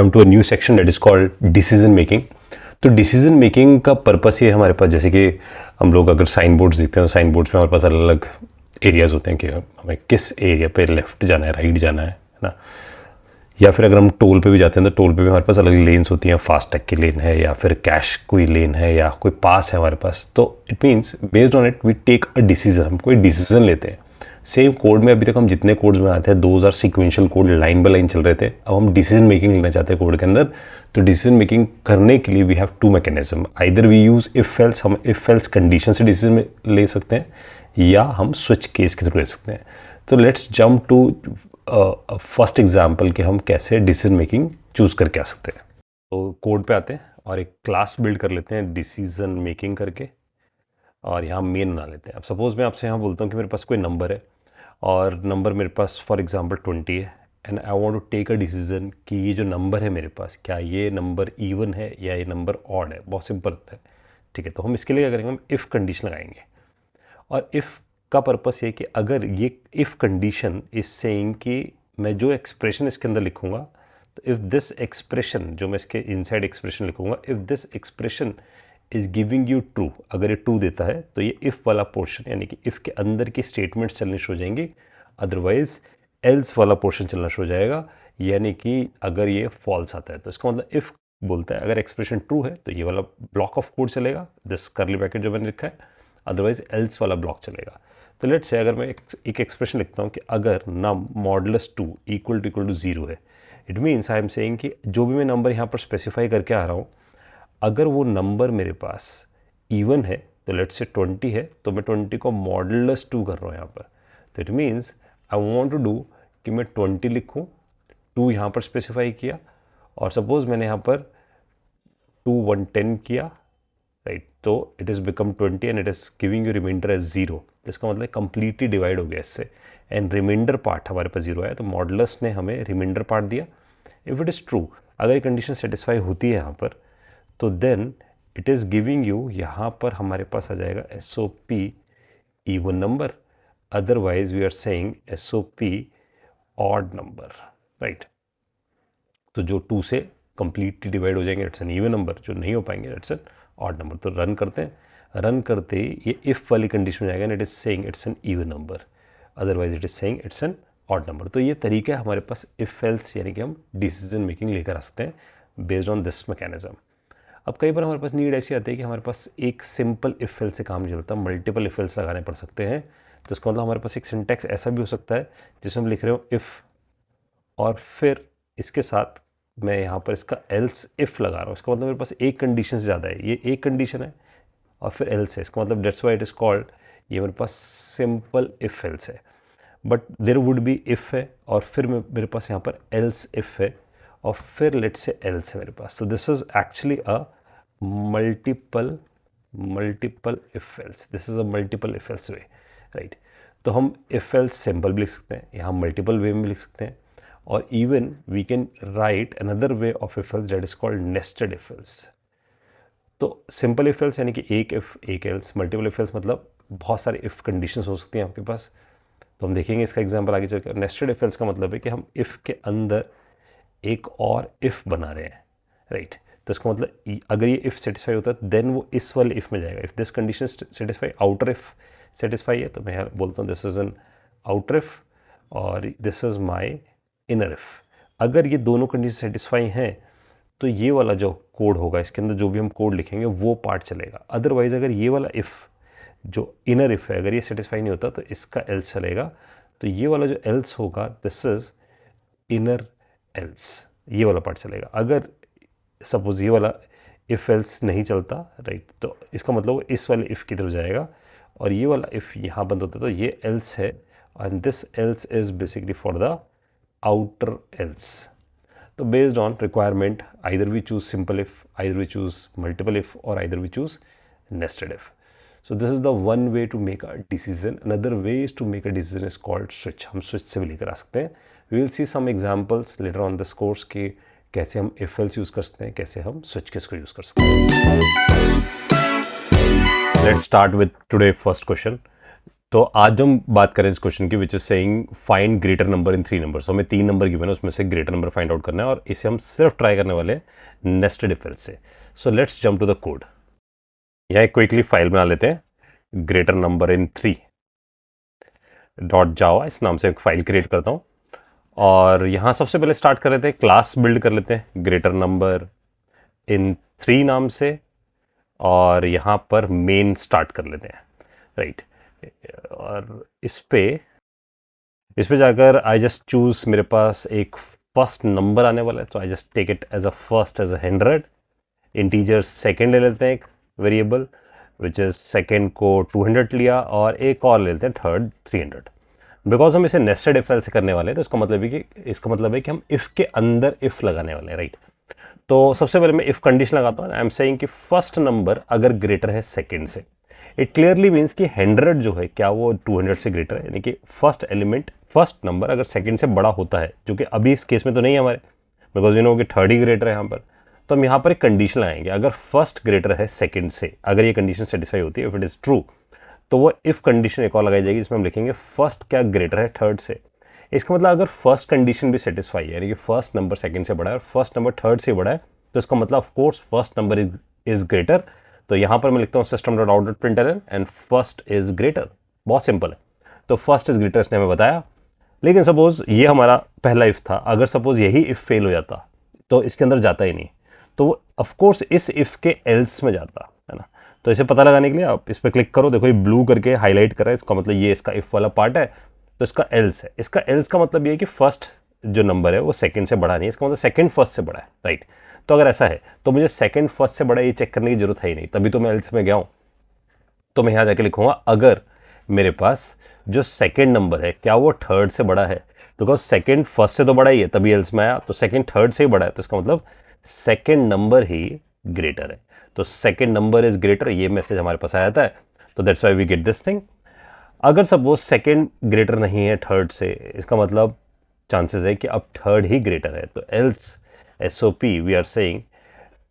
jump to a new section that is called decision making. तो decision making का purpose ये हमारे पास, जैसे कि हम लोग अगर साइन बोर्ड्स देखते हैं तो साइन बोर्ड्स में हमारे पास अलग अलग एरियाज होते हैं कि हमें किस एरिया पे लेफ्ट जाना है, राइट जाना है ना। या फिर अगर हम टोल पे भी जाते हैं तो टोल पे भी हमारे पास अलग लेन्स होती हैं, फास्ट टैग की लेन है या फिर कैश कोई लेन है या कोई पास है हमारे पास। तो it means based on it we take a decision, हम कोई डिसीजन लेते हैं। सेम कोड में अभी तक हम जितने कोड्स बनाते हैं 2000 sequential code line by line चल रहे थे, अब हम डिसीजन मेकिंग लेना चाहते हैं कोड के अंदर। तो डिसीजन मेकिंग करने के लिए we have two mechanism, either we use if else, हम इफ एल्स कंडीशन से डिसीजन ले सकते हैं या हम स्विच केस के थ्रू ले सकते हैं। तो let's jump to first example कि हम कैसे डिसीजन मेकिंग चूज करके आ सकते हैं। तो कोड पे आते हैं और एक क्लास बिल्ड कर लेते हैं डिसीजन मेकिंग करके, और यहाँ मेन बना लेते हैं। अब सपोज मैं आपसे यहाँ बोलता हूँ कि मेरे पास कोई नंबर है और नंबर मेरे पास फॉर एग्जांपल 20 है, and I want to take a decision कि ये जो नंबर है मेरे पास, क्या ये नंबर इवन है या ये नंबर ऑड है। बहुत सिंपल है, ठीक है। तो हम इसके लिए क्या करेंगे, हम इफ़ कंडीशन लगाएंगे। और इफ़ का पर्पस ये कि अगर ये इफ़ कंडीशन इज सेइंग कि मैं जो एक्सप्रेशन इसके अंदर लिखूँगा, तो इफ़ दिस एक्सप्रेशन, जो मैं इसके इनसाइड एक्सप्रेशन लिखूँगा, if this expression is giving you true, अगर ये ट्रू देता है तो ये इफ़ वाला पोर्शन यानी कि इफ़ के अंदर की स्टेटमेंट्स चलने शुरू हो जाएंगी, अदरवाइज एल्स वाला पोर्शन चलना शुरू हो जाएगा। यानी कि अगर ये फॉल्स आता है तो इसका मतलब इफ़ बोलता है अगर एक्सप्रेशन ट्रू है तो ये वाला ब्लॉक ऑफ कोड चलेगा, दिस करली ब्रैकेट जो मैंने लिखा है, अदरवाइज एल्स वाला ब्लॉक चलेगा। तो लेट्स से अगर मैं एक एक्सप्रेशन लिखता हूँ कि अगर नम मॉडुलस 2 इक्वल टू 0 है, it means I am saying कि जो भी मैं नंबर यहाँ पर स्पेसिफाई करके आ रहा हूँ, अगर वो नंबर मेरे पास इवन है तो लेट्स से 20 है, तो मैं 20 को मॉडुलस 2 कर रहा हूँ यहाँ पर। तो it means I want to do कि मैं 20 लिखूँ, 2 यहाँ पर स्पेसिफाई किया, और सपोज मैंने यहाँ पर 2 110 किया, राइट। तो it is become 20 and it is giving you reminder as 0। तो इसका मतलब कंप्लीटली डिवाइड हो गया इससे, एंड रिमाइंडर पार्ट हमारे पास 0 आया, तो मॉडुलस ने हमें रिमाइंडर पार्ट दिया। इफ़ इट इज़ ट्रू, अगर ये कंडीशन सेटिस्फाई होती है यहाँ पर, तो then it is giving you, यहाँ पर हमारे पास आ जाएगा SOP even number, otherwise we are saying SOP odd number, right. तो जो 2 से कंप्लीटली डिवाइड हो जाएंगे इट्स एन इवन नंबर, जो नहीं हो पाएंगे इट्स एन ऑड नंबर। तो रन करते हैं, रन करते ही ये इफ़ वाली कंडीशन में जाएगा and it is saying it's an even number, otherwise it is saying it's an odd number. तो ये तरीका है हमारे पास इफ़ एल्स, यानी कि हम डिसीजन मेकिंग लेकर आ सकते हैं बेस्ड ऑन दिस मैकेनिज्म। अब कई बार हमारे पास नीड ऐसी आती है कि हमारे पास एक सिंपल इफ एल्स से काम नहीं चलता, मल्टीपल इफ एल्स लगाने पड़ सकते हैं। तो इसका मतलब हमारे पास एक सिंटैक्स ऐसा भी हो सकता है जिसमें हम लिख रहे हो इफ़, और फिर इसके साथ मैं यहाँ पर इसका एल्स इफ़ लगा रहा हूँ। इसका मतलब मेरे पास एक कंडीशन से ज़्यादा है, ये एक कंडीशन है और फिर एल्स है। इसका मतलब that's why it is called, ये मेरे पास सिंपल इफ एल्स है। But there would be if है और फिर मेरे पास यहाँ पर एल्स इफ़ है और फिर लेट्स से एल्स है मेरे पास। तो this is actually a multiple if else, this is a multiple if else way, right. तो हम इफ एल्स सिंपल भी लिख सकते हैं, यहाँ मल्टीपल वे में लिख सकते हैं, और even we can write another way of if else that is called nested if else. तो सिंपल इफ एल्स यानी कि एक इफ एक एल्स, मल्टीपल इफ एल्स मतलब बहुत सारे इफ कंडीशंस हो सकती हैं आपके पास। तो हम देखेंगे इसका एग्जांपल आगे चलकर। नेस्टेड इफ एल्स का मतलब है कि हम इफ के अंदर एक और इफ़ बना रहे हैं, राइट। तो इसका मतलब अगर ये इफ़ सेटिस्फाई होता है देन वो इस वाले इफ़ में जाएगा। If this condition satisfy, outer if satisfy है, तो मैं बोलता हूँ this is an outer if और this is my inner if. अगर ये दोनों कंडीशन सेटिस्फाई हैं तो ये वाला जो कोड होगा इसके अंदर जो भी हम कोड लिखेंगे वो पार्ट चलेगा। अदरवाइज अगर ये वाला इफ़ जो इनर इफ़ है अगर ये सेटिस्फाई नहीं होता तो इसका एल्स चलेगा। तो ये वाला जो एल्स होगा दिस इज़ इनर एल्स, ये वाला पार्ट चलेगा। अगर सपोज ये वाला इफ़ एल्स नहीं चलता, राइट, तो इसका मतलब वो इस वाले इफ़ की तरफ जाएगा और ये वाला इफ़ यहाँ बंद होता है तो ये एल्स है, and this else is basically for the outer else. तो based on requirement either we choose simple if, either we choose multiple if, और either we choose nested if. So this is the one way to make a decision. Another way is to make a decision is called switch. हम switch से भी लेकर आ सकते हैं. We will see some examples later on this course कि कैसे हम if else use कर सकते हैं, कैसे हम switch case को यूज़ कर सकते हैं. Let's start with today first question. तो आज जो हम बात करें इस क्वेश्चन की which is saying find greater number in 3 numbers. हमें 3 नंबर गिवन है, उसमें से ग्रेटर नंबर फाइंड आउट करना है और इसे हम सिर्फ ट्राई करने वाले हैं नेस्टेड इफ एल्स से। So let's jump to the code. यहाँ एक क्विकली फाइल बना लेते हैं, greater number in 3 dot Java, इस नाम से एक फाइल क्रिएट करता हूँ। और यहाँ सबसे पहले स्टार्ट कर लेते हैं, क्लास बिल्ड कर लेते हैं ग्रेटर नंबर इन 3 नाम से, और यहाँ पर मेन स्टार्ट कर लेते हैं, राइट। और इस पे जाकर आई जस्ट चूज, मेरे पास एक फर्स्ट नंबर आने वाला है, तो I just take it as a first as 100। Integer second ले लेते हैं, एक वेरिएबल विच इज सेकेंड को 200 लिया, और एक और ले लेते हैं थर्ड 300। बिकॉज हम इसे नेस्टेड इफ एल्स से करने वाले हैं, तो इसका मतलब है कि हम इफ के अंदर इफ लगाने वाले हैं, राइट। तो सबसे पहले मैं इफ कंडीशन लगाता हूँ। आई एम सेइंग कि फर्स्ट नंबर अगर ग्रेटर है सेकेंड से, इट क्लियरली मीन्स कि 100 जो है क्या वो 200 से ग्रेटर है, यानी कि फर्स्ट एलिमेंट, फर्स्ट नंबर अगर सेकंड से बड़ा होता है, जो कि अभी इस केस में तो नहीं है हमारे, बिकॉज वी नो कि थर्ड ही ग्रेटर है यहाँ पर। तो हम यहाँ पर एक कंडीशन लगाएंगे, अगर फर्स्ट ग्रेटर है सेकंड से, अगर ये कंडीशन सेटिस्फाई होती है, इफ इट इज ट्रू, तो वो इफ कंडीशन एक और लगाई जाएगी, जिसमें हम लिखेंगे फर्स्ट क्या ग्रेटर है थर्ड से। इसका मतलब अगर फर्स्ट कंडीशन भी सेटिस्फाई है, यानी कि फर्स्ट नंबर सेकंड से बड़ा है और फर्स्ट नंबर थर्ड से बड़ा है, तो इसका मतलब of course first number is greater. तो यहाँ पर मैं लिखता हूँ system dot out dot println and first is greater. बहुत सिंपल है। तो फर्स्ट इज ग्रेटर इसने हमें बताया, लेकिन सपोज ये हमारा पहला इफ था, अगर सपोज यही इफ फेल हो जाता तो इसके अंदर जाता ही नहीं, तो वो ऑफकोर्स इस इफ के एल्स में जाता है ना। तो इसे पता लगाने के लिए आप इस पर क्लिक करो, देखो ये ब्लू करके हाईलाइट कर रहा है, इसका मतलब ये इसका इफ वाला पार्ट है, तो इसका एल्स है। इसका एल्स का मतलब ये है कि फर्स्ट जो नंबर है वो सेकंड से बड़ा नहीं है, इसका मतलब सेकंड फर्स्ट से बड़ा है, राइट। तो अगर ऐसा है तो मुझे सेकंड फर्स्ट से बड़ा ये चेक करने की जरूरत है ही नहीं, तभी तो मैं एल्स में गया हूँ। तो मैं यहाँ जाके लिखूंगा अगर मेरे पास जो सेकंड नंबर है क्या वो थर्ड से बड़ा है, बिकॉज सेकंड फर्स्ट से तो बड़ा ही है तभी एल्स में आया, तो सेकंड थर्ड से ही बड़ा है, तो इसका मतलब सेकंड नंबर ही ग्रेटर है। तो सेकंड नंबर इज ग्रेटर, ये मैसेज हमारे पास आ जाता है, तो that's why we get this thing. अगर सपोज सेकंड ग्रेटर नहीं है थर्ड से, इसका मतलब चांसेस है कि अब थर्ड ही ग्रेटर है, तो else SOP we are saying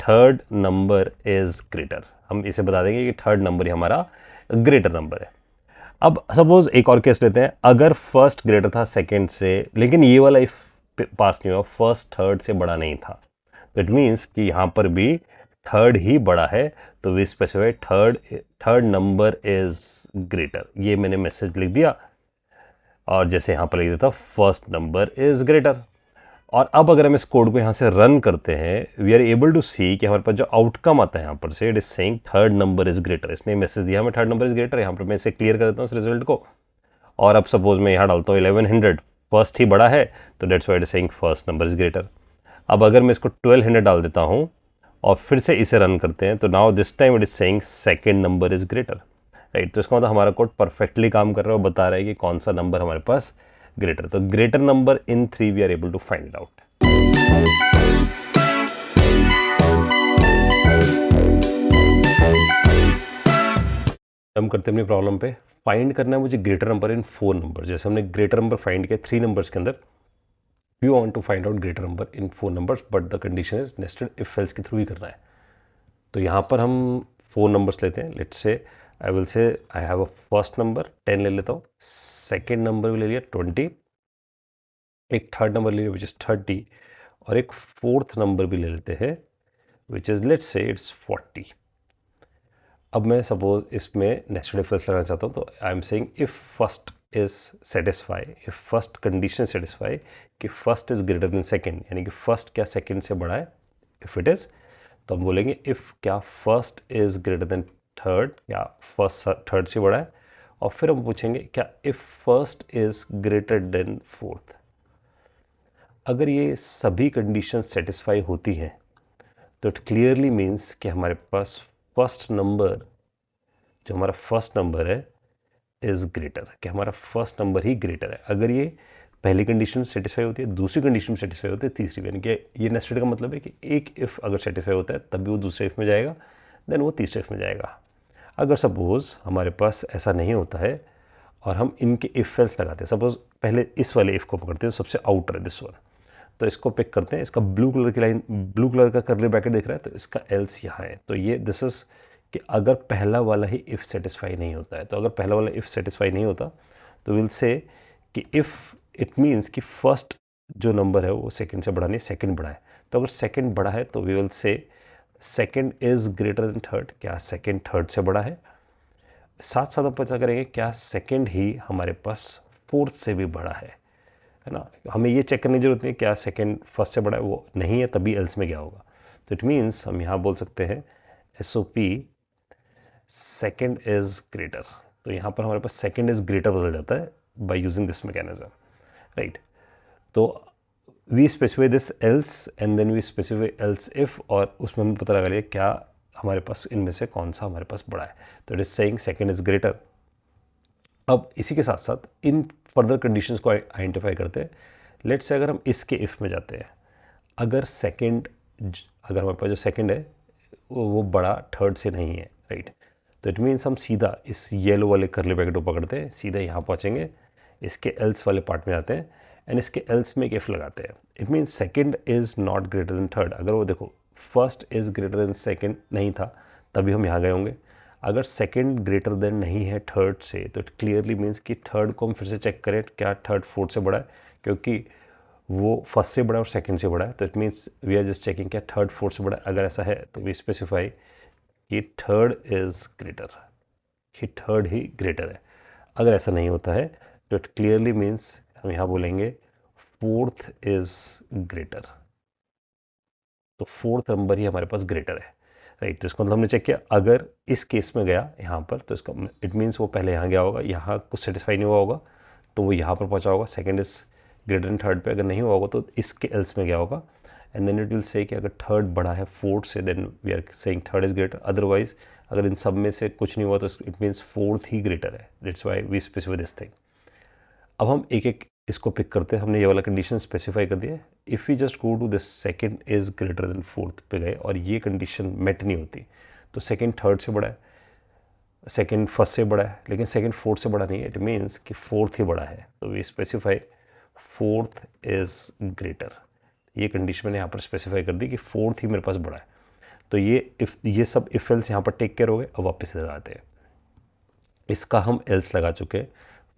third number is greater. हम इसे बता देंगे कि थर्ड नंबर ही हमारा ग्रेटर नंबर है। अब सपोज एक और केस लेते हैं, अगर फर्स्ट ग्रेटर था सेकंड से, लेकिन ये वाला इफ पास नहीं हुआ, फर्स्ट थर्ड से बड़ा नहीं था, तो इट मीन्स कि यहाँ पर भी थर्ड ही बड़ा है, तो we specify third number is greater. ये मैंने मैसेज लिख दिया, और जैसे यहाँ पर लिख देता फर्स्ट नंबर इज ग्रेटर। और अब अगर हम इस कोड को यहाँ से रन करते हैं, वी आर एबल टू सी कि हमारे पास जो आउटकम आता है यहाँ पर से, it is saying third number is greater. इसने मैसेज दिया हमें थर्ड नंबर इज ग्रेटर, यहाँ पर मैं इसे क्लियर कर देता हूँ इस रिजल्ट को। और अब सपोज मैं यहाँ डालता हूँ 1100, फर्स्ट ही बड़ा है, तो dates why it is saying first number is greater. अब अगर मैं इसको 1200 डाल देता हूँ और फिर से इसे रन करते हैं, तो now this time it is saying second number is greater, right. तो इसका मतलब हमारा कोड परफेक्टली काम कर रहा है और बता रहा है कि कौन सा नंबर हमारे पास ग्रेटर। तो greater number in 3 we are able to find out. हम करते हैं अपनी प्रॉब्लम पे, फाइंड करना है मुझे ग्रेटर नंबर इन 4 नंबर। जैसे हमने ग्रेटर नंबर फाइंड किया 3 नंबर्स के अंदर, we want to find out greater number in 4 numbers, but the condition is nested if else के थ्रू ही करना है। तो यहाँ पर हम 4 नंबर्स लेते हैं। Let's say I will say I have a first number 10 ले लेता हूँ, सेकेंड नंबर भी ले लिया 20, एक थर्ड नंबर ले लिया विच इज़ 30, और एक फोर्थ नंबर भी ले लेते हैं which is let's say it's 40। अब मैं सपोज इसमें नेस्टेड इफ एल्स लगाना चाहता हूँ, तो I am saying if first is satisfy, if first condition satisfy कि first is greater than second, यानी कि फर्स्ट क्या सेकेंड से बड़ा है, इफ इट इज़, तो हम बोलेंगे इफ क्या first is greater than third, या फर्स्ट थर्ड से बड़ा है, और फिर हम पूछेंगे क्या if first is greater than fourth. अगर ये सभी कंडीशन सेटिस्फाई होती हैं, तो इट क्लियरली मीन्स कि हमारे पास फर्स्ट नंबर, जो हमारा फर्स्ट नंबर है, इज ग्रेटर, कि हमारा फर्स्ट नंबर ही ग्रेटर है। अगर ये पहली कंडीशन सेटिस्फाई होती है, दूसरी कंडीशन सेटिस्फाई होती है, तीसरी, यानी कि ये नेस्टेड का मतलब है कि एक इफ़ अगर सेटिस्फाई होता है तभी वो दूसरे इफ़ में जाएगा, देन वो तीसरे इफ़ में जाएगा। अगर सपोज़ हमारे पास ऐसा नहीं होता है और हम इनके इफ एल्स लगाते हैं, सपोज़ पहले इस वाले इफ़ को पकड़ते हैं, सबसे आउटर है दिस वन, तो इसको पिक करते हैं, इसका ब्लू कलर की लाइन, ब्लू कलर का कर्ली ब्रैकेट दिख रहा है, तो इसका एल्स यहाँ है, तो ये दिस इज कि अगर पहला वाला ही इफ़ सेटिस्फाई नहीं होता है, तो अगर पहला वाला इफ़ सेटिस्फाई नहीं होता तो विल से कि इफ़ इट मीन्स कि फर्स्ट जो नंबर है वो सेकंड से बड़ा नहीं, सेकंड बड़ा है। तो अगर सेकंड बड़ा है तो we will say second is greater than third, क्या सेकंड थर्ड से बड़ा है। साथ साथ हम पता करेंगे क्या सेकंड ही हमारे पास फोर्थ से भी बड़ा है ना। हमें ये चेक करने की जरूरत नहीं क्या सेकंड फर्स्ट से बड़ा है, वो नहीं है तभी एल्स में क्या होगा। तो इट मीन्स हम यहाँ बोल सकते हैं SOP सेकंड इज ग्रेटर। तो यहाँ पर हमारे पास सेकंड इज ग्रेटर बदल जाता है by using this mechanism, right. तो we specify this else and then we specify else if, और उसमें हमें पता लगा लिया क्या हमारे पास इनमें से कौन सा हमारे पास बड़ा है। तो it is saying second is greater. अब इसी के साथ साथ इन फर्दर कंडीशंस को आइडेंटिफाई करते हैं। लेट्स से अगर हम इसके इफ़ में जाते हैं, अगर सेकंड, अगर हमारे पास जो सेकंड है वो बड़ा थर्ड से नहीं है, राइट। तो इट मीन्स हम सीधा इस येलो वाले करली ब्रैकेट को पकड़ते हैं, सीधा यहाँ पहुँचेंगे, इसके एल्स वाले पार्ट में आते हैं एंड इसके एल्स में एक इफ़ लगाते हैं। It means second is not greater than third. अगर वो देखो first is greater then second नहीं था तभी हम यहाँ गए होंगे। अगर सेकंड ग्रेटर देन नहीं है थर्ड से तो इट क्लियरली मीन्स कि थर्ड को हम फिर से चेक करें क्या थर्ड फोर्थ से बड़ा है, क्योंकि वो फर्स्ट से बड़ा है और सेकंड से बड़ा है। तो it means we are just checking क्या थर्ड फोर्थ से बड़ा है। अगर ऐसा है तो वी स्पेसिफाई कि थर्ड इज़ ग्रेटर, कि थर्ड ही ग्रेटर है। अगर ऐसा नहीं होता है तो इट क्लियरली मीन्स हम यहाँ बोलेंगे फोर्थ इज़ ग्रेटर। तो फोर्थ नंबर ही हमारे पास ग्रेटर है, राइट। तो इसको मतलब हमने चेक किया, अगर इस केस में गया यहाँ पर तो इसका इट मीन्स वो पहले यहाँ गया होगा, यहाँ कुछ सेटिस्फाई नहीं हुआ होगा तो वो यहाँ पर पहुँचा होगा second is greater than third पे। अगर नहीं हुआ होगा तो इसके एल्स में गया होगा and then it will say कि अगर थर्ड बड़ा है फोर्थ से then we are saying third is greater. Otherwise अगर इन सब में से कुछ नहीं हुआ तो इट मीन्स फोर्थ ही ग्रेटर है। That's why we specify this thing. अब हम एक एक इसको पिक करते हैं। हमने ये वाला कंडीशन स्पेसिफाई कर दिया है। If we just go to this second is greater than fourth पे गए और ये कंडीशन मेट नहीं होती तो सेकंड थर्ड से बड़ा है, सेकंड फर्स्ट से बड़ा है, लेकिन सेकंड फोर्थ से बड़ा नहीं है। इट मीन्स कि फोर्थ ही बड़ा है। तो we specify fourth is greater. ये कंडीशन मैंने यहाँ पर स्पेसिफाई कर दी कि फोर्थ ही मेरे पास बड़ा है। तो ये सब इफ एल्स यहाँ पर टेक केयर हो गए। अब वापस इधर आते हैं, इसका हम एल्स लगा चुके हैं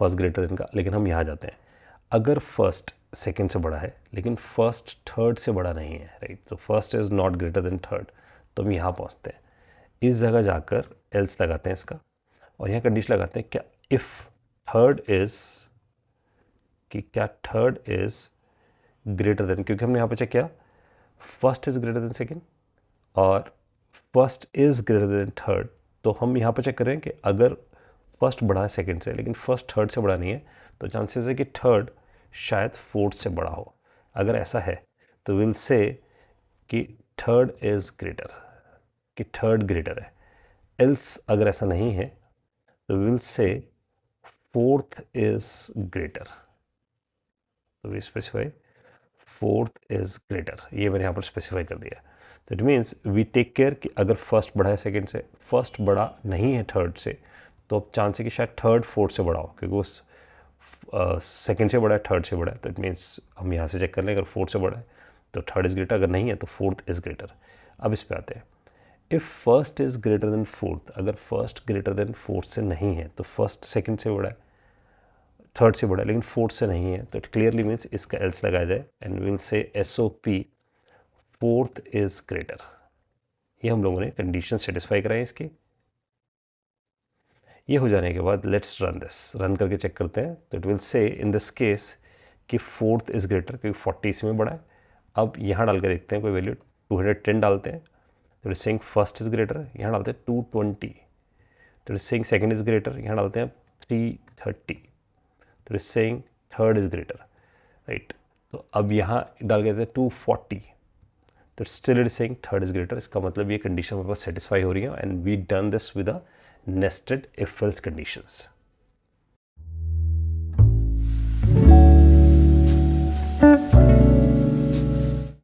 फर्स्ट ग्रेटर देन का, लेकिन हम यहाँ जाते हैं। अगर फर्स्ट सेकंड से बड़ा है लेकिन फर्स्ट थर्ड से बड़ा नहीं है, राइट। तो first is not greater than third, तो हम यहाँ पहुँचते हैं। इस जगह जाकर एल्स लगाते हैं इसका और यहाँ कंडीशन लगाते हैं क्या इफ़ थर्ड इज़, कि क्या थर्ड इज़ ग्रेटर देन, क्योंकि हमने यहाँ पर चेक किया first is greater than second और first is greater than third. तो हम यहाँ पर चेक कर रहे हैं कि अगर फर्स्ट बड़ा है सेकंड से लेकिन फर्स्ट थर्ड से बड़ा नहीं है तो चांसेस है कि थर्ड शायद फोर्थ से बड़ा हो। अगर ऐसा है तो विल से कि थर्ड इज़ ग्रेटर, कि थर्ड ग्रेटर है। एल्स अगर ऐसा नहीं है तो will say fourth is greater. तो we specify fourth is greater, ये मैंने यहाँ पर स्पेसिफाई कर दिया। तो it means we take care कि अगर फर्स्ट बड़ा है सेकंड से, फर्स्ट बड़ा नहीं है थर्ड से, तो अब चांस है कि शायद थर्ड फोर्थ से बड़ा हो, क्योंकि वो सेकंड से बड़ा है थर्ड से बड़ा है। तो इट मीन्स हम यहाँ से चेक कर लें अगर फोर्थ से बड़ा है तो थर्ड इज़ ग्रेटर, अगर नहीं है तो फोर्थ इज़ ग्रेटर। अब इस पे आते हैं, if first is greater than fourth, अगर फर्स्ट ग्रेटर देन फोर्थ से नहीं है तो फर्स्ट सेकंड से बड़ा है, थर्ड से बड़ा है, लेकिन फोर्थ से नहीं है, तो इट क्लियरली मीन्स इसका एल्स लगाया जाए and will say SOP fourth is greater. ये हम लोगों ने कंडीशन सेटिस्फाई कराए इसकी। ये हो जाने के बाद लेट्स रन दिस, रन करके चेक करते हैं। तो it will say in this case कि फोर्थ इज़ ग्रेटर, क्योंकि 40 इसमें बड़ा है। अब यहाँ डाल के देखते हैं कोई वैल्यू, 210 डालते हैं तो it is saying first is greater, यहाँ डालते हैं 220। तो it is saying second is greater, यहाँ डालते हैं 330। तो it is saying third is greater, right. तो अब यहाँ डाल के देते हैं 240, तो still it is saying third is greater. इसका मतलब ये कंडीशन हमारे पास सेटिस्फाई हो रही है and we done this with a nested if else conditions।